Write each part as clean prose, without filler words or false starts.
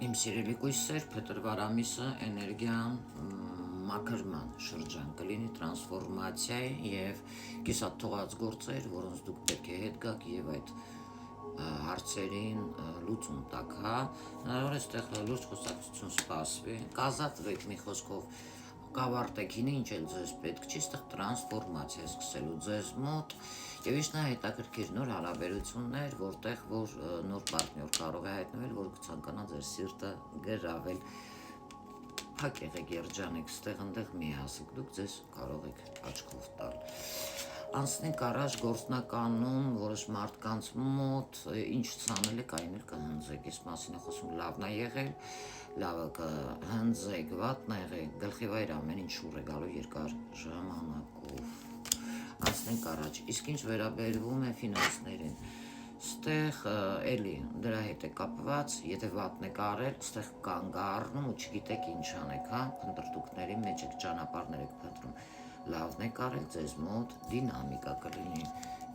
Իմ սիրելի կույսեր, փետրվար ամիսը էներգիան մաքրման շրջան կլինի տրանսֆորմացիայի եւ կիսաթողած գործեր, որոնց դուք պետք է հետ գաք եւ այդ հարցերին լուծում տակ, հա, հնարավոր է այստեղ լուրջ խոսակցություն սպասվի, կազատվեք մի խոսքով, կավարտեք հինը ինչ էլ ձեզ պետք չի, այստեղ տրանսֆորմացիա սկսելու ձեզ մոտ եւ իշնա հետաքրքիր նոր հարաբերություններ, որտեղ որ նոր պարտներ կարող է հայտնվել, որ կցանկանա ձեր սիրտը գրավել, փակ եղեք, երջանեք, ստեղ ընդեղ մի հասեք, դուք ձեզ կարող եք աչքով տալ։ Անցնենք առաջ գործնականում, որոշ մարդկանց մոտ ինչ ցանել եք, այն էլ կհնձեք, այս մասին է խոսում, լավն է եղել, լավը կհնձեք, վատն է եղել, գլխի վայր ամեն ինչ շուռ է գալու երկար ժամանակով։ Անցնենք առաջ, իսկ ինչ վերաբերվում է ֆինանսներին, ստեղ էլի դրա հետ է կապված, եթե վատն եք արել, ստեղ կանգ առնում ու չգիտեք ինչ անեք, հա, փնտրտուքների մեջ եք, ճանապարհներ եք փնտրում, լավն եք արել, ձեզ մոտ դինամիկա կլինի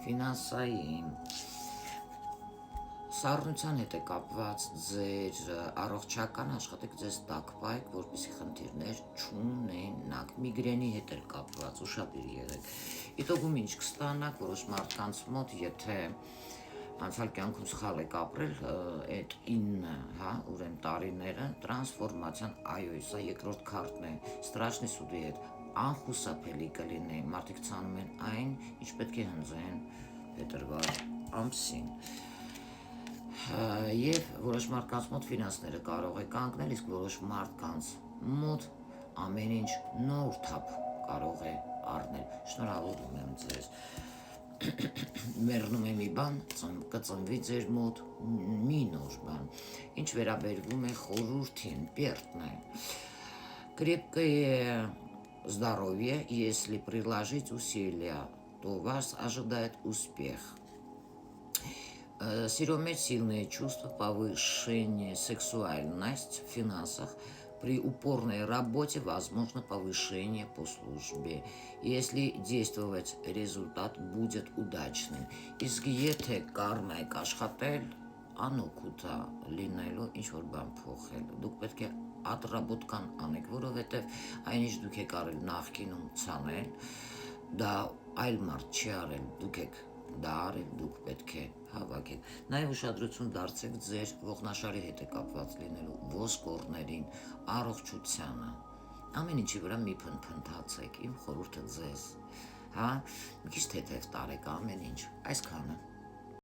ֆինանսային, սառնության հետ է կապված ձեր առողջական աշխատեք ձեզ տակ պայք, որպեսզի խնդիրներ չունենաք, միգրենի հետ է կապված, ուշադիր եղեք, իտոգում ինչ կստանաք, որոշ մարդկանց մոտ, եթե անցյալ կյանքում սխալ եք ապրել, այդ 9, հա, ուրեմն տարիները, տրանսֆորմացիան, այո, սա երկրորդ քարտն է, Ստրաշնի սուդի հետ, անխուսափելի կլինի, մարդիկ ցանում են այն, ինչ պետք է հնձեն փետրվար ամսին։ Եվ որոշ մարդկանց մոտ ֆինանսները կարող է կանգնել, իսկ որոշ մարդկանց մոտ ամեն ինչ նոր թափ կարող է առնել։ Շնորհավորում եմ ձեզ։ Մեռնում է մի բան, կծնվի ձեր մոտ մի նոր բան։ Ինչ վերաբերվում է խորհրդին, պերտն է։ Крепкое здоровье, если приложить усилия, то вас ожидает успех. Сиром сильные чувства, повышение сексуальности в финансах. При упорной работе возможно повышение по службе. Если действовать, результат будет удачным. Իսկ եթե կառնա եք աշխատել, անօգուտ է լինելու ինչ-որ բան փոխել։ Դուք պետք է ատռաբոտկան անեք, որովհետև այնինչ դուք եք արել նախկինում ցանել, դա այլ մարդ չի արել, դուք եք դա արել, դուք պետք է հավաքեք։ Նաև ուշադրություն դարձեք ձեր ողնաշարի հետ է կապված լինելու ոսկորներին, առողջությանը։ Ամեն ինչի վրա մի փնփնթացեք, իմ խորհուրդը ձեզ, հա, մի քիչ թեթև տարեք ամեն ինչ, այսքանը։